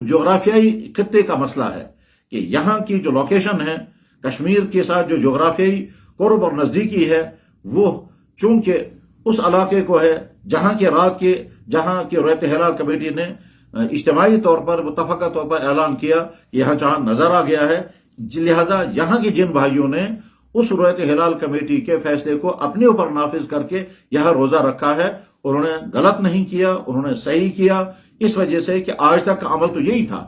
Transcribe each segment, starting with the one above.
جغرافیائی خطے کا مسئلہ ہے کہ یہاں کی جو لوکیشن ہے کشمیر کے ساتھ جو جغرافیائی قرب اور نزدیکی ہے وہ چونکہ اس علاقے کو ہے جہاں کی رات ہلال کمیٹی نے اجتماعی طور پر متفقہ طور پر اعلان کیا یہاں چاند نظر آ گیا ہے، لہذا یہاں کے جن بھائیوں نے اس رات ہلال کمیٹی کے فیصلے کو اپنے اوپر نافذ کر کے یہاں روزہ رکھا ہے، انہوں نے غلط نہیں کیا، انہوں نے صحیح کیا، اس وجہ سے کہ آج تک کا عمل تو یہی تھا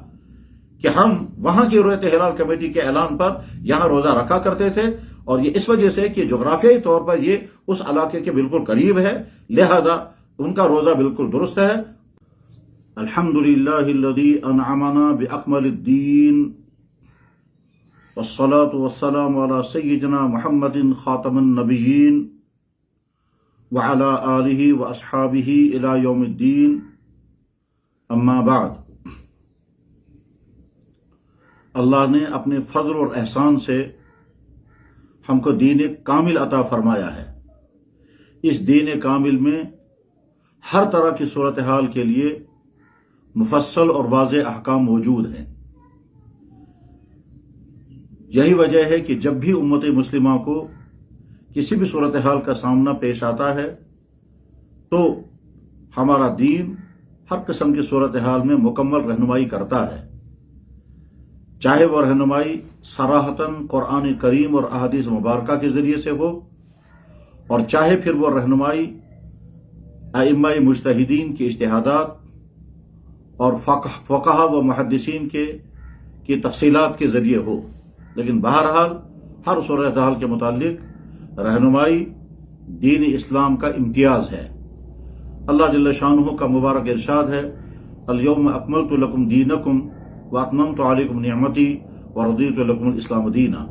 کہ ہم وہاں کی رات ہلال کمیٹی کے اعلان پر یہاں روزہ رکھا کرتے تھے، اور یہ اس وجہ سے کہ جغرافیائی طور پر یہ اس علاقے کے بالکل قریب ہے، لہذا ان کا روزہ بالکل درست ہے۔ الحمدللہ الذی انعمنا باکمل الدین والصلاة والسلام علی سیدنا محمد خاتم النبیین وعلی آلہ واصحابہ الی یوم الدین، اما بعد۔ اللہ نے اپنے فضل اور احسان سے ہم کو دین کامل عطا فرمایا ہے۔ اس دین کامل میں ہر طرح کی صورتحال کے لیے مفصل اور واضح احکام موجود ہیں۔ یہی وجہ ہے کہ جب بھی امت مسلمہ کو کسی بھی صورتحال کا سامنا پیش آتا ہے تو ہمارا دین ہر قسم کی صورتحال میں مکمل رہنمائی کرتا ہے، چاہے وہ رہنمائی صراحتاً قرآن کریم اور احادیث مبارکہ کے ذریعے سے ہو، اور چاہے پھر وہ رہنمائی ائمہ مجتہدین کے اجتہادات اور فقہا و محدثین کی تفصیلات کے ذریعے ہو، لیکن بہرحال ہر صورتحال کے متعلق رہنمائی دین اسلام کا امتیاز ہے۔ اللہ جل شانہ کا مبارک ارشاد ہے، الیوم اکملت لکم دینکم واتممت علیکم نعمتی ورضیت لکم الاسلام دینا۔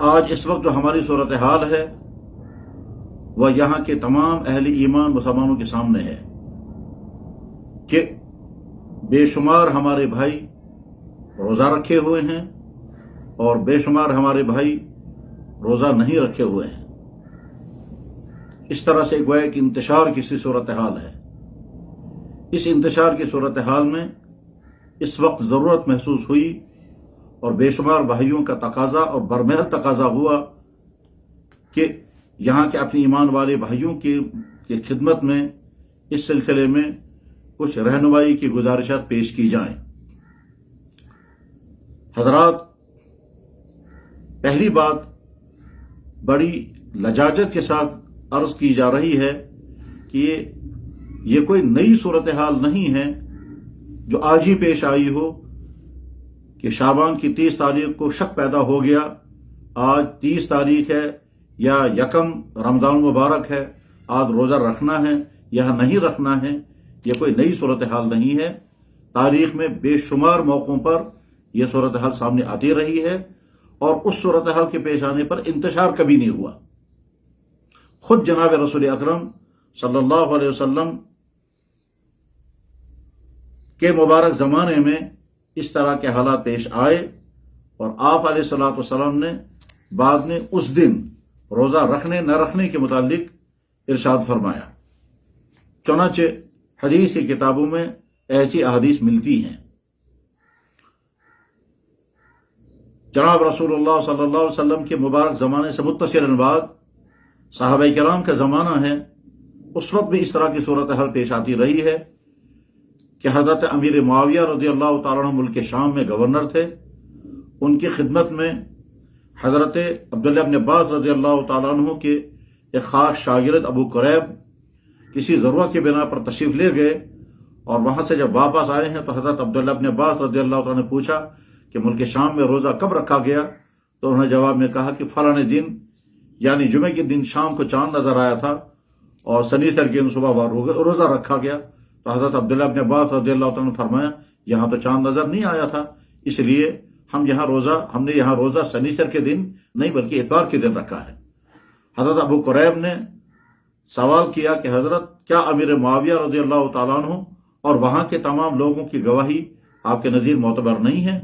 آج اس وقت جو ہماری صورتحال ہے وہ یہاں کے تمام اہل ایمان مسلمانوں کے سامنے ہے کہ بے شمار ہمارے بھائی روزہ رکھے ہوئے ہیں اور بے شمار ہمارے بھائی روزہ نہیں رکھے ہوئے ہیں۔ اس طرح سے گویا کہ انتشار کی سی صورتحال ہے۔ اس انتشار کی صورتحال میں اس وقت ضرورت محسوس ہوئی اور بے شمار بھائیوں کا تقاضا اور برمحل تقاضا ہوا کہ یہاں کے اپنے ایمان والے بھائیوں کی خدمت میں اس سلسلے میں کچھ رہنمائی کی گزارشات پیش کی جائیں۔ حضرات، پہلی بات بڑی لجاجت کے ساتھ عرض کی جا رہی ہے کہ یہ کوئی نئی صورتحال نہیں ہے جو آج ہی پیش آئی ہو کہ شعبان کی 30 تاریخ کو شک پیدا ہو گیا، آج 30 تاریخ ہے یا یکم رمضان مبارک ہے، آج روزہ رکھنا ہے یا نہیں رکھنا ہے۔ یہ کوئی نئی صورتحال نہیں ہے، تاریخ میں بے شمار موقعوں پر یہ صورتحال سامنے آتی رہی ہے، اور اس صورتحال کے پیش آنے پر انتشار کبھی نہیں ہوا۔ خود جناب رسول اکرم صلی اللہ علیہ وسلم کے مبارک زمانے میں اس طرح کے حالات پیش آئے، اور آپ علیہ الصلوۃ والسلام نے بعد میں اس دن روزہ رکھنے نہ رکھنے کے متعلق ارشاد فرمایا۔ چنانچہ حدیث کی کتابوں میں ایسی احادیث ملتی ہیں۔ جناب رسول اللہ صلی اللہ علیہ وسلم کے مبارک زمانے سے متصلاً بعد صحابہ کرام کا زمانہ ہے، اس وقت بھی اس طرح کی صورتحال پیش آتی رہی ہے کہ حضرت امیر معاویہ رضی اللہ تعالیٰ عنہ ملک شام میں گورنر تھے، ان کی خدمت میں حضرت عبداللہ بن عباس رضی اللہ تعالیٰ عنہ کے ایک خاص شاگرد ابو قریب کسی ضرورت کی بنا پر تشریف لے گئے، اور وہاں سے جب واپس آئے ہیں تو حضرت عبداللہ بن عباس رضی اللہ تعالیٰ نے پوچھا کہ ملک شام میں روزہ کب رکھا گیا؟ تو انہوں نے جواب میں کہا کہ فلاں دن یعنی جمعے کے دن شام کو چاند نظر آیا تھا، اور سنیچر کے دن صبح روزہ رکھا گیا۔ تو حضرت عبداللہ بن عباس رضی اللہ تعالیٰ نے فرمایا یہاں تو چاند نظر نہیں آیا تھا، اس لیے ہم نے یہاں روزہ سنیچر کے دن نہیں بلکہ اتوار کے دن رکھا ہے۔ حضرت ابو قریب نے سوال کیا کہ حضرت کیا امیر معاویہ رضی اللہ تعالیٰ عنہ اور وہاں کے تمام لوگوں کی گواہی آپ کے نظیر معتبر نہیں ہے؟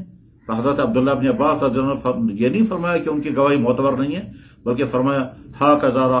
تو حضرت عبداللہ بن عباس رضی اللہ عنہ یہ نہیں فرمایا کہ ان کی گواہی معتبر نہیں ہے، بلکہ فرمایا ہا کذارا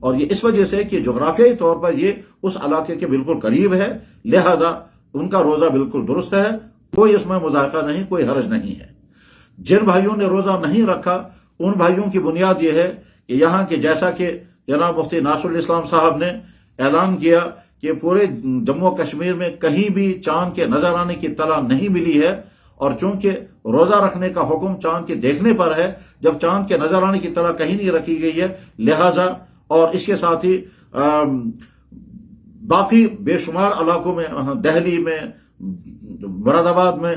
اور یہ اس وجہ سے کہ جغرافیائی طور پر یہ اس علاقے کے بالکل قریب ہے، لہذا ان کا روزہ بالکل درست ہے، کوئی اس میں مذائقہ نہیں، کوئی حرج نہیں ہے۔ جن بھائیوں نے روزہ نہیں رکھا ان بھائیوں کی بنیاد یہ ہے کہ یہاں کے جیسا کہ جناب مفتی ناصر الاسلام صاحب نے اعلان کیا کہ پورے جموں و کشمیر میں کہیں بھی چاند کے نظر آنے کی اطلاع نہیں ملی ہے، اور چونکہ روزہ رکھنے کا حکم چاند کے دیکھنے پر ہے، جب چاند کے نظر آنے کی اطلاع کہیں نہیں رکھی گئی ہے، لہذا اور اس کے ساتھ ہی باقی بے شمار علاقوں میں، دہلی میں، مراد آباد میں،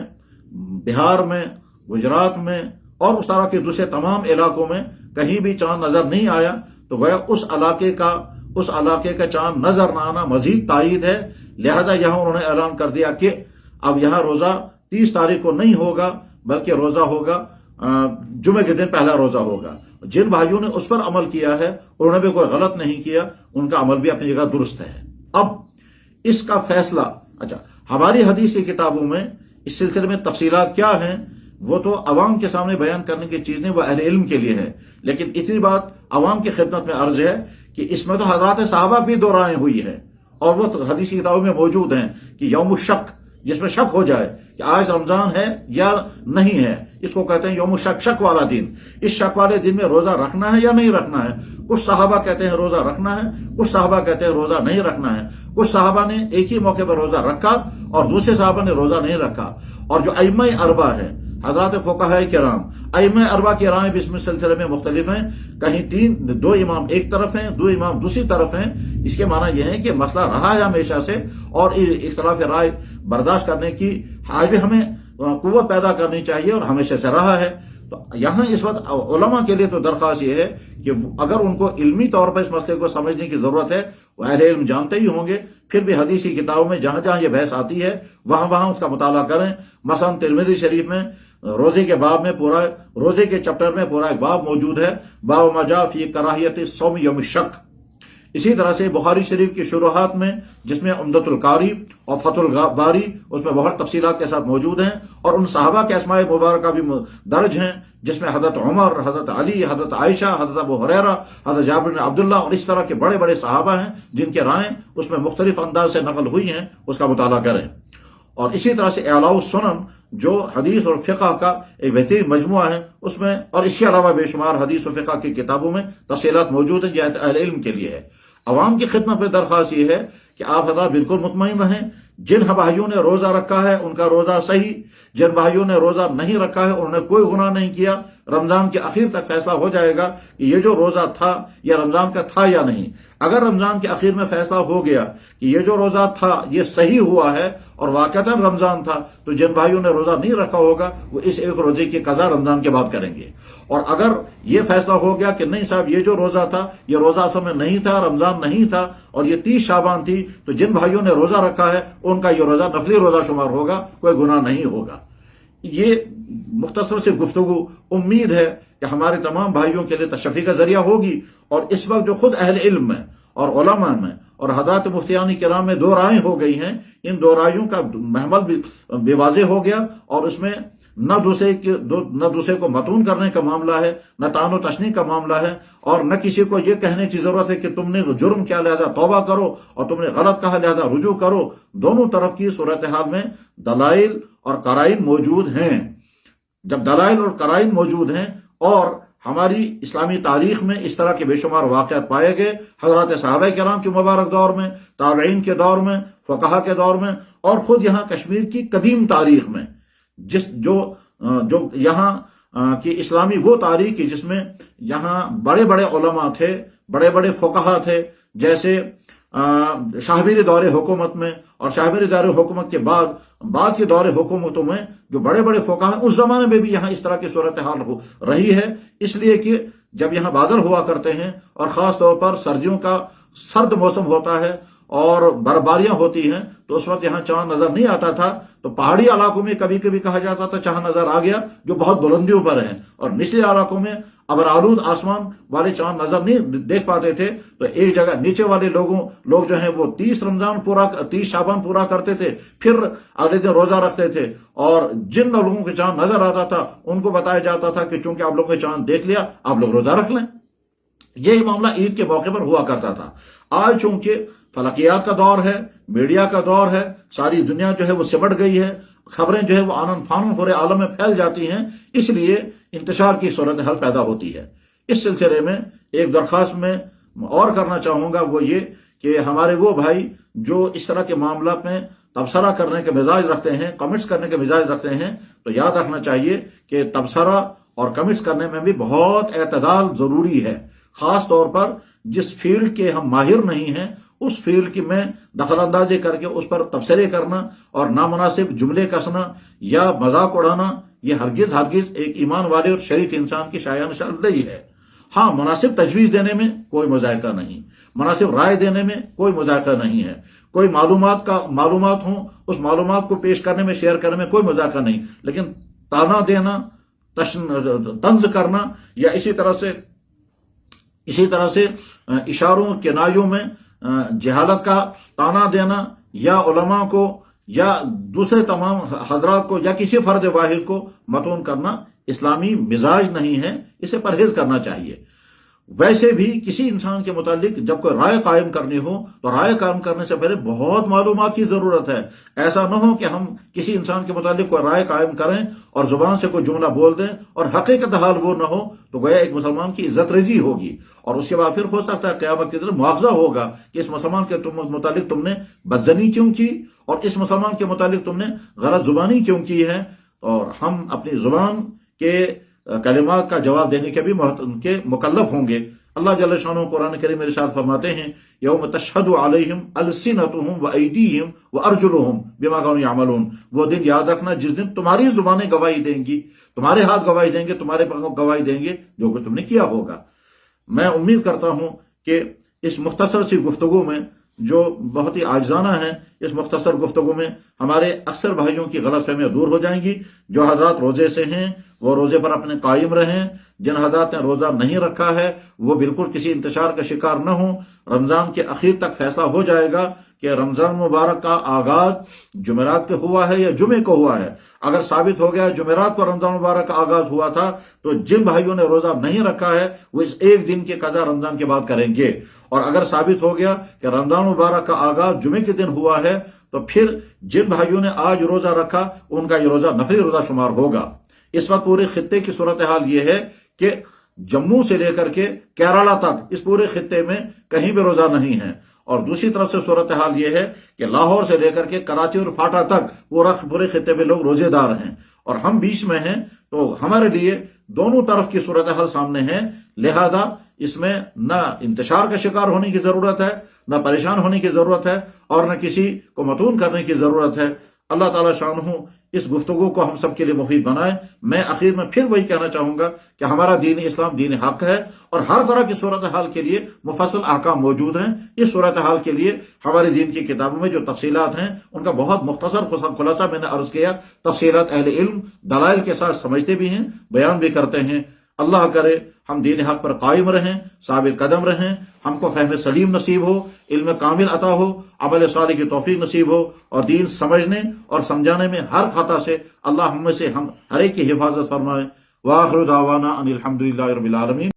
بہار میں، گجرات میں اور اس طرح کے دوسرے تمام علاقوں میں کہیں بھی چاند نظر نہیں آیا، تو گویا اس علاقے کا چاند نظر نہ آنا مزید تائید ہے، لہذا یہاں انہوں نے اعلان کر دیا کہ اب یہاں روزہ 30 تاریخ کو نہیں ہوگا، بلکہ روزہ ہوگا جمعے کے دن پہلا روزہ ہوگا۔ جن بھائیوں نے اس پر عمل کیا ہے انہوں نے بھی کوئی غلط نہیں کیا، ان کا عمل بھی اپنی جگہ درست ہے۔ اب اس کا فیصلہ، اچھا ہماری حدیث کی کتابوں میں اس سلسلے میں تفصیلات کیا ہیں وہ تو عوام کے سامنے بیان کرنے کی چیز نہیں، وہ اہل علم کے لیے ہے، لیکن اتنی بات عوام کی خدمت میں عرض ہے کہ اس میں تو حضرات صحابہ بھی دو رائیں ہوئی ہے، اور وہ حدیث کی کتابوں میں موجود ہیں کہ یوم الشک، جس میں شک ہو جائے کہ آج رمضان ہے یا نہیں ہے، اس کو کہتے ہیں یوم الشک، شک والا دن۔ اس شک والے دن میں روزہ رکھنا ہے یا نہیں رکھنا ہے؟ کچھ صحابہ کہتے ہیں روزہ رکھنا ہے، کچھ صحابہ کہتے ہیں روزہ نہیں رکھنا ہے، کچھ صحابہ نے ایک ہی موقع پر روزہ رکھا اور دوسرے صحابہ نے روزہ نہیں رکھا۔ اور جو ائمہ اربعہ ہے، حضرات فقہاء کرام، ائمہ اربعہ کی رائیں بھی اس سلسلے میں مختلف ہیں، کہیں دو امام ایک طرف ہیں، دو امام دوسری طرف ہیں۔ اس کے معنی یہ ہے کہ مسئلہ رہا ہے ہمیشہ سے، اور اختلاف رائے برداشت کرنے کی آج بھی ہمیں قوت پیدا کرنی چاہیے، اور ہمیشہ سے رہا ہے۔ تو یہاں اس وقت علماء کے لیے تو درخواست یہ ہے کہ اگر ان کو علمی طور پر اس مسئلے کو سمجھنے کی ضرورت ہے، وہ اہل علم جانتے ہی ہوں گے، پھر بھی حدیثی کتابوں میں جہاں جہاں یہ بحث آتی ہے وہاں اس کا مطالعہ کریں۔ مثلا ترمذی شریف میں روزے کے باب میں روزے کے چپٹر میں پورا ایک باب موجود ہے، باب ما جاء فی کراہیت صوم یوم الشک۔ اسی طرح سے بخاری شریف کی شروحات میں، جس میں عمدۃ القاری اور فتح الباری، اس میں بہت تفصیلات کے ساتھ موجود ہیں، اور ان صحابہ کے اسماء مبارکہ بھی درج ہیں، جس میں حضرت عمر، حضرت علی، حضرت عائشہ، حضرت ابو ہریرہ، حضرت جابر بن عبداللہ اور اس طرح کے بڑے بڑے صحابہ ہیں جن کے رائیں اس میں مختلف انداز سے نقل ہوئی ہیں، اس کا مطالعہ کریں۔ اور اسی طرح سے اعلاء السنن جو حدیث اور فقہ کا ایک بہترین مجموعہ ہے، اس میں اور اس کے علاوہ بے شمار حدیث و فقہ کی کتابوں میں تفصیلات موجود ہیں، یہ اہل علم کے لیے ہے۔ عوام کی خدمت میں درخواست یہ ہے کہ آپ حضرات بالکل مطمئن رہیں، جن بھائیوں نے روزہ رکھا ہے ان کا روزہ صحیح، جن بھائیوں نے روزہ نہیں رکھا ہے انہوں نے کوئی گناہ نہیں کیا۔ رمضان کے اخیر تک فیصلہ ہو جائے گا کہ یہ جو روزہ تھا یہ رمضان کا تھا یا نہیں۔ اگر رمضان کے اخیر میں فیصلہ ہو گیا کہ یہ جو روزہ تھا یہ صحیح ہوا ہے اور واقعتاً رمضان تھا، تو جن بھائیوں نے روزہ نہیں رکھا ہوگا وہ اس ایک روزے کی قضا رمضان کے بعد کریں گے۔ اور اگر یہ فیصلہ ہو گیا کہ نہیں صاحب یہ جو روزہ تھا یہ روزہ اصل میں نہیں تھا، رمضان نہیں تھا، اور یہ 30 شعبان تھی، تو جن بھائیوں نے روزہ رکھا ہے ان کا یہ روزہ نفلی روزہ شمار ہوگا، کوئی گناہ نہیں ہوگا۔ یہ مختصر سے گفتگو امید ہے کہ ہمارے تمام بھائیوں کے لیے تشفی کا ذریعہ ہوگی، اور اس وقت جو خود اہل علم میں اور علماء میں اور حضرات مفتیان کرام میں دو رائیں ہو گئی ہیں، ان دو رائیوں کا محمل بھی واضح ہو گیا، اور اس میں نہ دوسرے کو متون کرنے کا معاملہ ہے، نہ تان و تشنیع کا معاملہ ہے، اور نہ کسی کو یہ کہنے کی ضرورت ہے کہ تم نے جرم کیا لہذا توبہ کرو، اور تم نے غلط کہا لہذا رجوع کرو۔ دونوں طرف کی صورتحال میں دلائل اور قرائن موجود ہیں۔ جب دلائل اور قرائن موجود ہیں، اور ہماری اسلامی تاریخ میں اس طرح کے بے شمار واقعات پائے گئے، حضرات صحابہ کرام کے مبارک دور میں، تابعین کے دور میں، فقہا کے دور میں، اور خود یہاں کشمیر کی قدیم تاریخ میں، جو یہاں کی اسلامی وہ تاریخ جس میں یہاں بڑے بڑے علماء تھے، بڑے بڑے فقہا تھے، جیسے شاہبیر دور حکومت میں اور شاہبیر دور حکومت کے بعد کے دور حکومتوں میں جو بڑے بڑے فقہا ہیں، اس زمانے میں بھی یہاں اس طرح کی صورتحال رہی ہے، اس لیے کہ جب یہاں بادل ہوا کرتے ہیں اور خاص طور پر سردیوں کا سرد موسم ہوتا ہے اور برفباریاں ہوتی ہیں، تو اس وقت یہاں چاند نظر نہیں آتا تھا، تو پہاڑی علاقوں میں کبھی کبھی کہا جاتا تھا چاند نظر آ گیا جو بہت بلندیوں پر ہیں، اور نچلے علاقوں میں ابرآلود آسمان والے چاند نظر نہیں دیکھ پاتے تھے، تو ایک جگہ نیچے والے لوگ جو ہیں وہ 30 شعبان پورا کرتے تھے، پھر اگلے دن روزہ رکھتے تھے، اور جن لوگوں کے چاند نظر آتا تھا ان کو بتایا جاتا تھا کہ چونکہ آپ لوگوں نے چاند دیکھ لیا آپ لوگ روزہ رکھ لیں۔ یہی معاملہ عید کے موقع پر ہوا کرتا تھا۔ آج چونکہ فلکیات کا دور ہے، میڈیا کا دور ہے، ساری دنیا جو ہے وہ سمٹ گئی ہے، خبریں جو ہے وہ آنن فانن پورے عالم میں پھیل جاتی ہیں، اس لیے انتشار کی صورتحال پیدا ہوتی ہے۔ اس سلسلے میں ایک درخواست میں اور کرنا چاہوں گا، وہ یہ کہ ہمارے وہ بھائی جو اس طرح کے معاملات میں تبصرہ کرنے کے مزاج رکھتے ہیں، کمنٹس کرنے کے مزاج رکھتے ہیں، تو یاد رکھنا چاہیے کہ تبصرہ اور کمنٹس کرنے میں بھی بہت اعتدال ضروری ہے، خاص طور پر جس فیلڈ کے ہم ماہر نہیں ہیں اس فیلڈ کی میں دخل اندازی کر کے اس پر تبصرے کرنا اور نامناسب جملے کسنا یا مذاق اڑانا، یہ ہرگز ایک ایمان والے اور شریف انسان کی شایان نشاندہی ہے۔ ہاں، مناسب تجویز دینے میں کوئی مذائقہ نہیں، مناسب رائے دینے میں کوئی مذائقہ نہیں ہے، کوئی معلومات ہوں اس معلومات کو پیش کرنے میں، شیئر کرنے میں کوئی مذائقہ نہیں، لیکن تانا دینا، طنز کرنا یا اسی طرح سے اشاروں کنایوں میں جہالت کا تانا دینا یا علماء کو یا دوسرے تمام حضرات کو یا کسی فرد واحد کو متون کرنا اسلامی مزاج نہیں ہے، اسے پرہیز کرنا چاہیے۔ ویسے بھی کسی انسان کے متعلق جب کوئی رائے قائم کرنی ہو تو رائے قائم کرنے سے پہلے بہت معلومات کی ضرورت ہے۔ ایسا نہ ہو کہ ہم کسی انسان کے متعلق کوئی رائے قائم کریں اور زبان سے کوئی جملہ بول دیں اور حقیقت حال وہ نہ ہو، تو گویا ایک مسلمان کی عزت ریزی ہوگی، اور اس کے بعد پھر ہو سکتا ہے قیامت کے دن مواخذہ ہوگا کہ اس مسلمان کے متعلق تم نے بدزنی کیوں کی اور اس مسلمان کے متعلق تم نے غلط زبانی کیوں کی ہے۔ اور ہم اپنی زبان کے کلمات کا جواب دینے کے بھی مکلف ہوں گے۔ اللہ جل شانہ قرآن کریم میں ارشاد فرماتے ہیں، یوم تشہد علیہم السنتہم وایدیہم وارجلہم بما کانوا یعملون۔ وہ دن یاد رکھنا جس دن تمہاری زبانیں گواہی دیں گی، تمہارے ہاتھ گواہی دیں گے، تمہارے پاؤں گواہی دیں گے جو کچھ تم نے کیا ہوگا۔ میں امید کرتا ہوں کہ اس مختصر سی گفتگو میں جو بہت ہی عاجزانہ ہے، اس مختصر گفتگو میں ہمارے اکثر بھائیوں کی غلط فہمیاں دور ہو جائیں گی۔ جو حضرات روزے سے ہیں وہ روزے پر اپنے قائم رہیں، جن حضرات نے روزہ نہیں رکھا ہے وہ بالکل کسی انتشار کا شکار نہ ہوں۔ رمضان کے اخیر تک فیصلہ ہو جائے گا کہ رمضان مبارک کا آغاز جمعرات کے ہوا ہے یا جمعے کو ہوا ہے۔ اگر ثابت ہو گیا جمعرات کو رمضان مبارک کا آغاز ہوا تھا تو جن بھائیوں نے روزہ نہیں رکھا ہے وہ اس ایک دن کے قضا رمضان کے بعد کریں گے، اور اگر ثابت ہو گیا کہ رمضان مبارک کا آغاز جمعے کے دن ہوا ہے تو پھر جن بھائیوں نے آج روزہ رکھا ان کا یہ روزہ نفلی روزہ شمار ہوگا۔ اس وقت پورے خطے کی صورتحال یہ ہے کہ جموں سے لے کر کے کیرالہ تک اس پورے خطے میں کہیں بھی روزہ نہیں ہے، اور دوسری طرف سے صورتحال یہ ہے کہ لاہور سے لے کر کے کراچی اور فاٹا تک پورے خطے میں لوگ روزے دار ہیں اور ہم بیچ میں ہیں، تو ہمارے لیے دونوں طرف کی صورتحال سامنے ہے، لہذا اس میں نہ انتشار کا شکار ہونے کی ضرورت ہے، نہ پریشان ہونے کی ضرورت ہے، اور نہ کسی کو متون کرنے کی ضرورت ہے۔ اللہ تعالیٰ شانہ اس گفتگو کو ہم سب کے لیے مفید بنائے۔ میں آخر میں پھر وہی کہنا چاہوں گا کہ ہمارا دین اسلام دین حق ہے، اور ہر طرح کی صورتحال کے لیے مفصل احکام موجود ہیں۔ اس صورتحال کے لیے ہمارے دین کی کتابوں میں جو تفصیلات ہیں ان کا بہت مختصر خلاصہ میں نے عرض کیا۔ تفصیلات اہل علم دلائل کے ساتھ سمجھتے بھی ہیں، بیان بھی کرتے ہیں۔ اللہ کرے ہم دین حق پر قائم رہیں، ثابت قدم رہیں، ہم کو فہم سلیم نصیب ہو، علم کامل عطا ہو، عمل صالح کی توفیق نصیب ہو، اور دین سمجھنے اور سمجھانے میں ہر خطا سے اللہ ہم میں سے ہم ہر ایک کی حفاظت فرمائے۔ وآخر دعوانا ان الحمدللہ رب العالمین۔